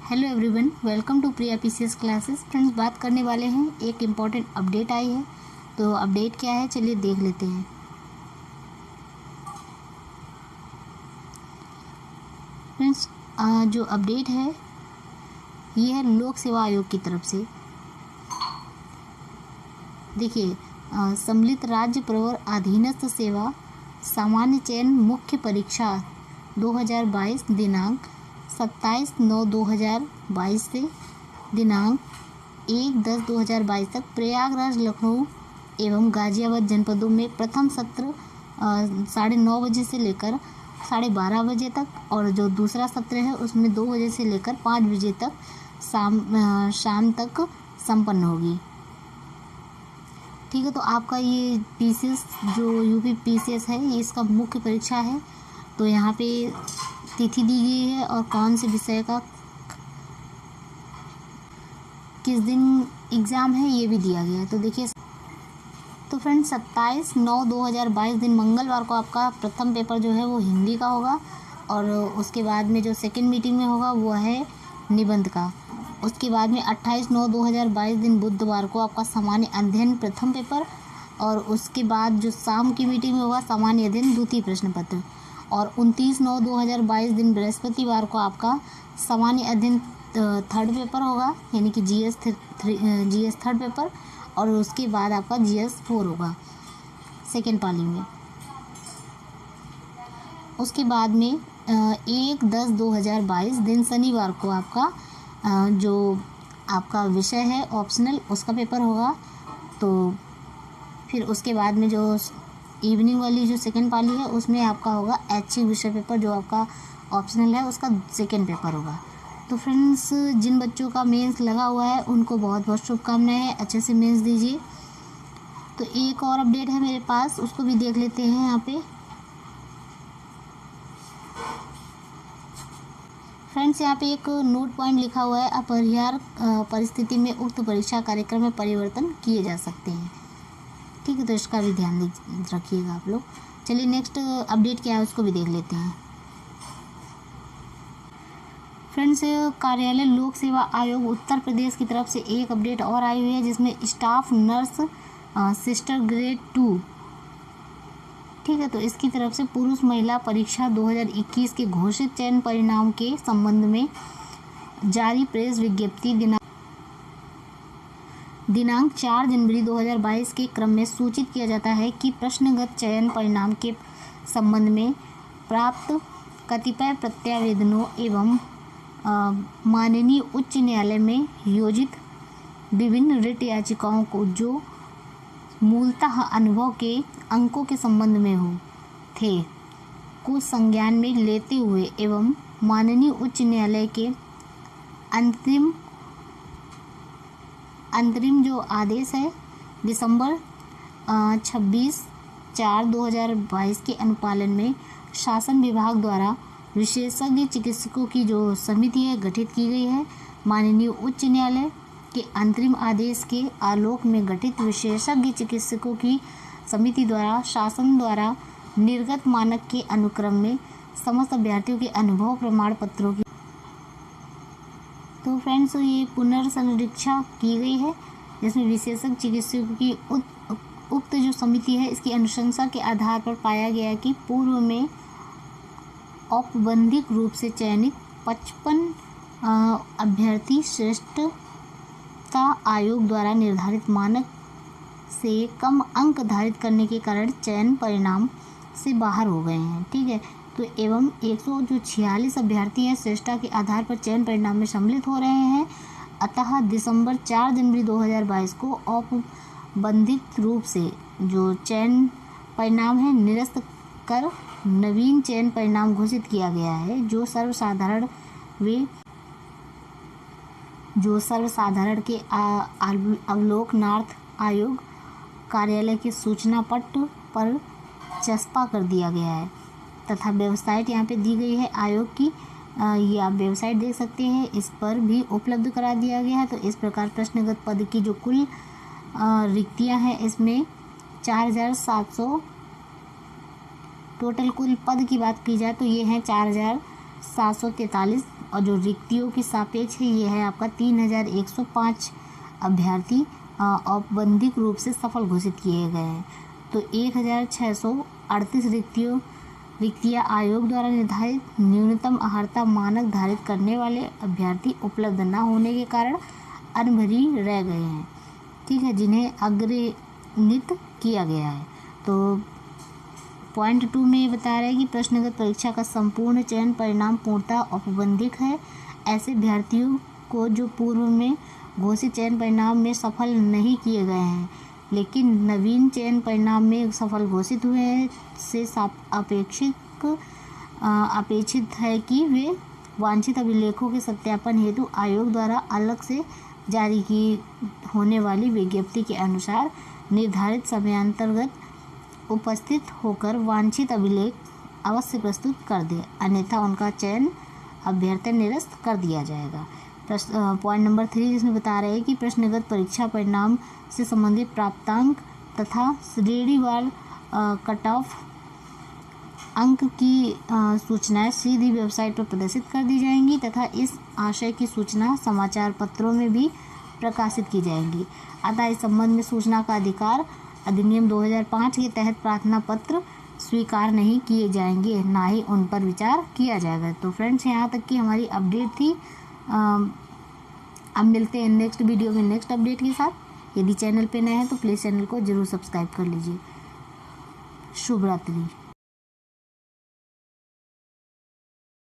Hello everyone, welcome to Priya PCS classes. Friends, बात करने वाले हैं, एक इम्पॉर्टेंट अपडेट आई है। तो अपडेट क्या है, चलिए देख लेते हैं। फ्रेंड्स, जो अपडेट है ये है लोक सेवा आयोग की तरफ से। देखिए, सम्मिलित राज्य प्रवर अधीनस्थ सेवा सामान्य चयन मुख्य परीक्षा 2022 दिनांक 27/9/2022 से दिनांक 1/10/2022 तक प्रयागराज, लखनऊ एवं गाजियाबाद जनपदों में प्रथम सत्र 9:30 बजे से लेकर 12:30 बजे तक, और जो दूसरा सत्र है उसमें 2 बजे से लेकर 5 बजे तक शाम तक संपन्न होगी। ठीक है, तो आपका ये पीसीएस जो यूपी पीसीएस है, ये इसका मुख्य परीक्षा है। तो यहाँ पे तिथि दी गई है और कौन से विषय का किस दिन एग्ज़ाम है ये भी दिया गया है। तो देखिए, तो फ्रेंड्स 27/9/2022 दिन मंगलवार को आपका प्रथम पेपर जो है वो हिंदी का होगा, और उसके बाद में जो सेकंड मीटिंग में होगा वो है निबंध का। उसके बाद में 28/9/2022 दिन बुधवार को आपका सामान्य अध्ययन प्रथम पेपर, और उसके बाद जो शाम की मीटिंग में होगा सामान्य अध्ययन द्वितीय प्रश्न पत्र, और 29/9/2022 दिन बृहस्पतिवार को आपका सामान्य अध्ययन थर्ड पेपर होगा, यानी कि जीएस थर्ड पेपर, और उसके बाद आपका जीएस 4 होगा सेकेंड पाली में। उसके बाद में 1/10/2022 दिन शनिवार को आपका जो आपका विषय है ऑप्शनल, उसका पेपर होगा। तो फिर उसके बाद में जो इवनिंग वाली जो सेकेंड पाली है उसमें आपका होगा ऐच्छिक विषय पेपर, जो आपका ऑप्शनल है उसका सेकेंड पेपर होगा। तो फ्रेंड्स, जिन बच्चों का मेंस लगा हुआ है उनको बहुत बहुत शुभकामनाएं, अच्छे से मेंस दीजिए। तो एक और अपडेट है मेरे पास, उसको भी देख लेते हैं यहाँ पे। फ्रेंड्स, यहाँ पे एक नोट पॉइंट लिखा हुआ है, अपरिहार्य परिस्थिति में उक्त परीक्षा कार्यक्रम में परिवर्तन किए जा सकते हैं। ठीक है, तो इसका भी ध्यान रखिएगा आप लोग। चलिए नेक्स्ट अपडेट क्या है उसको भी देख लेते हैं। फ्रेंड्स, कार्यालय लोक सेवा आयोग उत्तर प्रदेश की तरफ से एक अपडेट और आई हुई है, जिसमें स्टाफ नर्स सिस्टर ग्रेड 2, ठीक है, तो इसकी तरफ से पुरुष महिला परीक्षा 2021 के घोषित चयन परिणाम के संबंध में जारी प्रेस विज्ञप्ति दिनांक 4 जनवरी 2022 के क्रम में सूचित किया जाता है कि प्रश्नगत चयन परिणाम के संबंध में प्राप्त कतिपय प्रत्यावेदनों एवं माननीय उच्च न्यायालय में योजित विभिन्न रिट याचिकाओं को, जो मूलतः अनुभव के अंकों के संबंध में हो थे, को संज्ञान में लेते हुए एवं माननीय उच्च न्यायालय के अंतरिम जो आदेश है दिसंबर 26/4/2022 के अनुपालन में शासन विभाग द्वारा विशेषज्ञ चिकित्सकों की जो समिति है गठित की गई है। माननीय उच्च न्यायालय के अंतरिम आदेश के आलोक में गठित विशेषज्ञ चिकित्सकों की समिति द्वारा शासन द्वारा निर्गत मानक के अनुक्रम में समस्त अभ्यर्थियों के अनुभव प्रमाण पत्रों की, तो फ्रेंड्स ये पुनर्समीक्षा की गई है, जिसमें विशेषज्ञ चिकित्सकों की उक्त जो समिति है इसकी अनुशंसा के आधार पर पाया गया कि पूर्व में औपबंधिक रूप से चयनित 55 अभ्यर्थी श्रेष्ठता आयोग द्वारा निर्धारित मानक से कम अंक धारित करने के कारण चयन परिणाम से बाहर हो गए हैं। ठीक है, तो एवं 146 अभ्यर्थी हैं श्रेष्ठता के आधार पर चयन परिणाम में सम्मिलित हो रहे हैं। अतः दिसंबर 4 जनवरी 2022 को औपबंधिक रूप से जो चयन परिणाम है निरस्त कर नवीन चयन परिणाम घोषित किया गया है, जो सर्वसाधारण के अवलोकनार्थ आयोग कार्यालय के सूचना पट पर चस्पा कर दिया गया है, तथा वेबसाइट यहाँ पे दी गई है आयोग की, ये आप वेबसाइट देख सकते हैं, इस पर भी उपलब्ध करा दिया गया है। तो इस प्रकार प्रश्नगत पद की जो कुल रिक्तियाँ हैं इसमें 4700 टोटल कुल पद की बात की जाए तो ये हैं 4700 743 और जो रिक्तियों की सापेक्ष है ये है आपका 3105 अभ्यर्थी औपबंधिक रूप से सफल घोषित किए गए हैं। तो 1638 रिक्तियाँ आयोग द्वारा निर्धारित न्यूनतम अर्हता मानक धारित करने वाले अभ्यर्थी उपलब्ध न होने के कारण अनभरी रह गए हैं, ठीक है, जिन्हें अग्रेनित किया गया है। तो पॉइंट 2 में ये बता रहा है कि प्रश्नगत परीक्षा का संपूर्ण चयन परिणाम पूर्णतः औपबंधिक है। ऐसे अभ्यर्थियों को जो पूर्व में घोषित चयन परिणाम में सफल नहीं किए गए हैं लेकिन नवीन चयन परिणाम में सफल घोषित हुए हैं से अपेक्षित है कि वे वांछित अभिलेखों के सत्यापन हेतु आयोग द्वारा अलग से जारी की होने वाली विज्ञप्ति के अनुसार निर्धारित समयांतर्गत उपस्थित होकर वांछित अभिलेख अवश्य प्रस्तुत कर दें, अन्यथा उनका चयन अभ्यर्थी निरस्त कर दिया जाएगा। पॉइंट नंबर 3 जिसमें बता रहे हैं कि प्रश्नगत परीक्षा परिणाम से संबंधित प्राप्तांक तथा श्रेणीवार कट ऑफ अंक की सूचनाएं सीधी वेबसाइट पर प्रदर्शित कर दी जाएंगी तथा इस आशय की सूचना समाचार पत्रों में भी प्रकाशित की जाएंगी। अतः इस संबंध में सूचना का अधिकार अधिनियम 2005 के तहत प्रार्थना पत्र स्वीकार नहीं किए जाएंगे, ना ही उन पर विचार किया जाएगा। तो फ्रेंड्स, यहाँ तक की हमारी अपडेट थी। अब मिलते हैं नेक्स्ट वीडियो में नेक्स्ट अपडेट के साथ। यदि चैनल पे नए हैं तो प्लीज़ चैनल को जरूर सब्सक्राइब कर लीजिए। शुभ रात्रि।